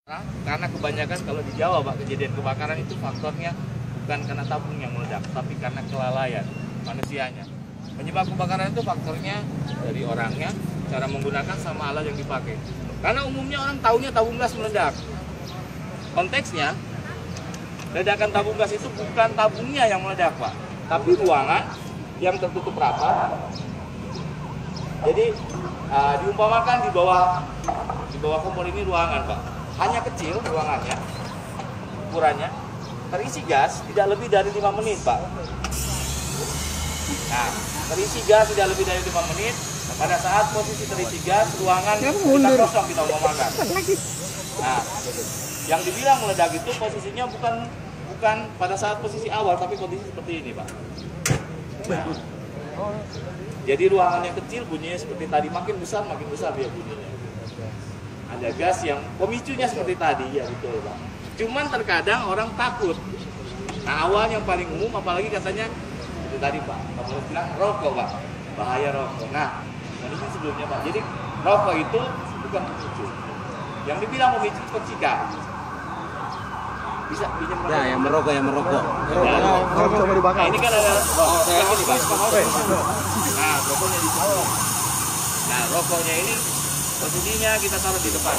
Karena kebanyakan kalau di Jawa Pak, kejadian kebakaran itu faktornya bukan karena tabung yang meledak, tapi karena kelalaian manusianya. Penyebab kebakaran itu faktornya dari orangnya, cara menggunakan sama alat yang dipakai. Karena umumnya orang taunya tabung gas meledak. Konteksnya, ledakan tabung gas itu bukan tabungnya yang meledak Pak, tapi ruangan yang tertutup rapat. Jadi diumpamakan di bawah kompor ini ruangan Pak. Hanya kecil ruangannya, ukurannya, terisi gas tidak lebih dari 5 menit Pak. Nah, terisi gas tidak lebih dari 5 menit. Pada saat posisi terisi gas, ruangan kita kosong, kita umpamakan. Nah, yang dibilang meledak itu posisinya bukan pada saat posisi awal, tapi kondisi seperti ini Pak. Nah, jadi ruangan yang kecil bunyinya seperti tadi, makin besar dia bunyinya. Ada gas yang pemicunya seperti tadi, ya betul Pak. Cuman terkadang orang takut. Nah awal yang paling umum, apalagi katanya itu tadi Pak, kamu bilang rokok Pak, bahaya rokok. Nah ini sebelumnya Pak, jadi rokok itu bukan pemicu. Yang dibilang pemicu percikan. Bisa pinjam rokok? Ya, yang merokok. Coba dibakar. Nah, ini kan ada rokok ini Pak. Nah rokoknya di sini. Nah rokoknya ini posisinya kita taruh di depan.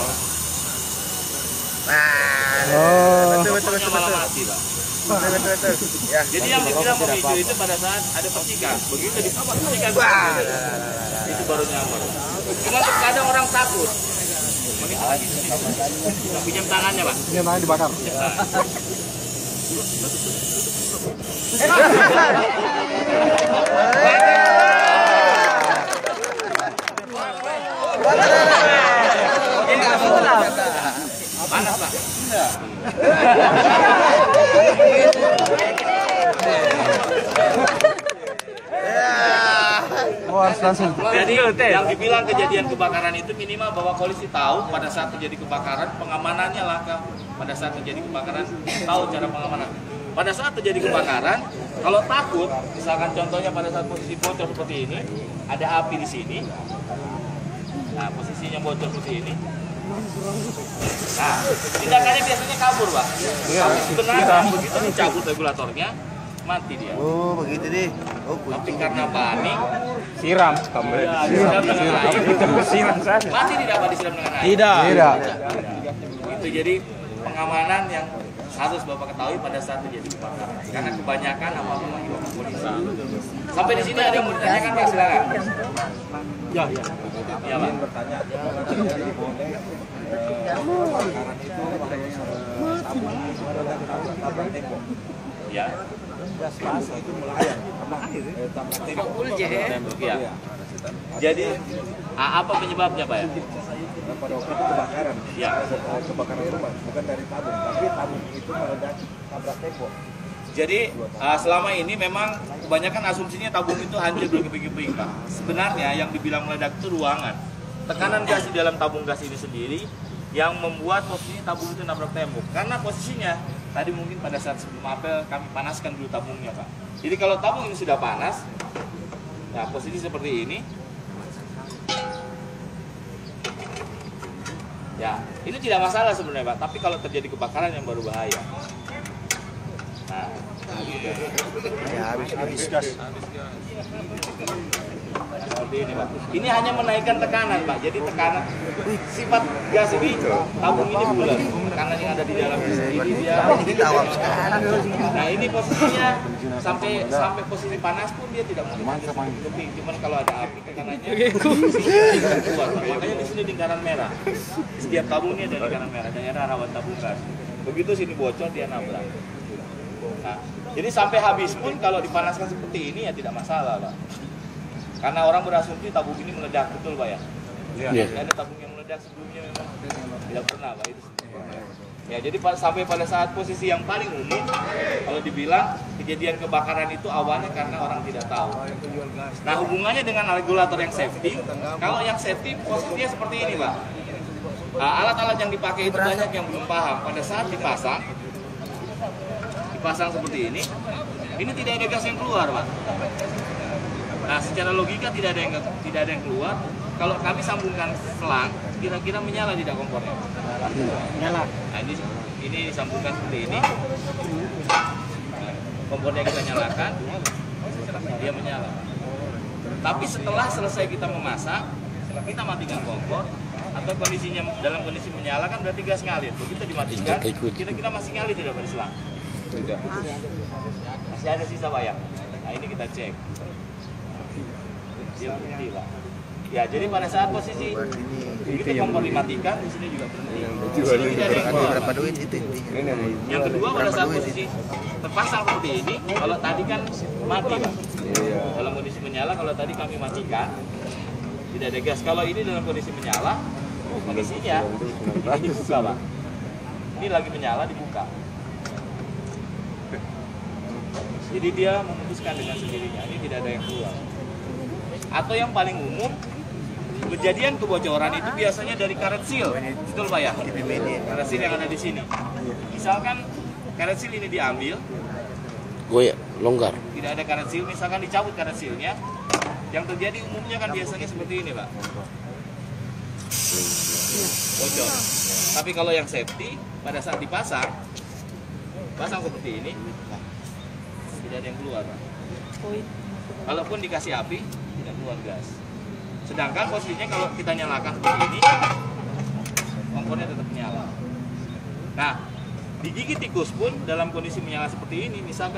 Nah, betul. Mati, Pak. Betul. Ya. Jadi yang dibilang pemicu itu pada saat ada percikan. Begitu dipercikan, itu baru nyamper. Cuma terkadang orang takut. Pinjam tangannya, Pak. Pinjam tangan dibakar. Panas Pak. Jadi yang dibilang kejadian kebakaran itu minimal bahwa polisi tahu pada saat terjadi kebakaran, pengamanannya langka. Pada saat terjadi kebakaran tahu cara pengamanan. Pada saat terjadi kebakaran, kalau takut, misalkan contohnya pada saat posisi bocor seperti ini, ada api di sini. Nah, posisinya bocor seperti ini. Nah, tindakannya biasanya kabur, Pak. Tapi sebenarnya begitu dicabut regulatornya, mati dia. Oh, begitu deh. Oh, tapi karena panik, siram. disiram dengan air. Siram saja. Mati tidak Pak disiram dengan air? Tidak. Itu jadi pengamanan yang harus Bapak ketahui pada saat terjadi kebakaran. Karena kebanyakan apa-apa memanggil polisi. Sampai di sini ada yang mau ditanyakan Pak, silakan. Ya, Pak. Bertanya, jadi boleh kebakaran itu tabrak tembok. Ya. Gas masuk itu melayang karena tabrak tembok. Ya. Jadi apa penyebabnya Pak ya? Pada waktu itu kebakaran. Ya. Kebakaran rumah bukan dari tabung, tapi tabung itu meledak tabrak tembok. Jadi selama ini memang kebanyakan asumsinya tabung itu hancur berkeping-keping Pak. Sebenarnya yang dibilang meledak itu ruangan. Tekanan gas di dalam tabung gas ini sendiri yang membuat posisinya tabung itu nabrak tembok. Karena posisinya tadi mungkin pada saat sebelum apel kami panaskan dulu tabungnya Pak. Jadi kalau tabung ini sudah panas, nah posisi seperti ini, ya ini tidak masalah sebenarnya Pak. Tapi kalau terjadi kebakaran yang baru bahaya. Nah, Ya, habis gas. seperti ini Pak. Ini hanya menaikkan tekanan Pak. Jadi tekanan sifat gas ini tabung ini bulat. Tekanan yang ada di dalam ini dia. Kita awam sekarang. Nah ini posisinya sampai posisi panas pun dia tidak mungkin keping. Cuman kalau ada api tekanannya keluar. Makanya di sini lingkaran merah. Setiap tabung ini ada lingkaran merah. Daerah rawan tabung gas. Begitu sini bocor dia nabrak. Nah, jadi sampai habis pun kalau dipanaskan seperti ini ya tidak masalah Pak. Karena orang berasumsi tabung ini meledak, betul Pak ya? Iya. Ada tabung yang meledak sebelumnya memang tidak pernah Pak itu. Ya jadi sampai pada saat posisi yang paling umum kalau dibilang kejadian kebakaran itu awalnya karena orang tidak tahu. Nah hubungannya dengan regulator yang safety, kalau yang safety posisinya seperti ini Pak. Nah, alat-alat yang dipakai itu banyak yang belum paham. Pada saat dipasang seperti ini tidak ada gas yang keluar Pak. Nah secara logika tidak ada yang keluar, kalau kami sambungkan selang, kira-kira menyala tidak kompornya? Nyala. Nah, ini disambungkan seperti ini. Kompornya kita nyalakan, dia menyala. Tapi setelah selesai kita memasak, kita matikan kompor, atau kondisinya dalam kondisi menyala kan berarti gas ngalir. Begitu dimatikan, kira-kira masih ngalir tidak pada selang? Tidak. Masih ada sisa bayam. Nah ini kita cek. Dia berhenti lah. Ya jadi pada saat posisi begitu kompor dimatikan, di sini juga berhenti. Di sini tidak ada yang keluar. Berapa duit itu intinya? Yang kedua pada saat posisi terpasang seperti ini, kalau tadi kan mati Pak. Dalam kondisi menyala, kalau tadi kami matikan, tidak ada gas. Kalau ini dalam kondisi menyala, kondisinya ini dibuka Pak. Ini lagi menyala dibuka. Jadi dia memutuskan dengan sendirinya, ini tidak ada yang keluar. Atau yang paling umum, kejadian kebocoran itu biasanya dari karet seal, betul Pak ya? Karet seal yang ada di sini. Misalkan karet seal ini diambil, Goyak, longgar. tidak ada karet seal, misalkan dicabut karet sealnya, yang terjadi umumnya kan biasanya seperti ini Pak. Bocor. Tapi kalau yang safety, pada saat dipasang, pasang seperti ini, tidak ada yang keluar Pak. Kalaupun dikasih api, tidak keluar gas. Sedangkan posisinya kalau kita nyalakan seperti ini, kompornya tetap nyala. Nah, digigit tikus pun dalam kondisi menyala seperti ini, misalkan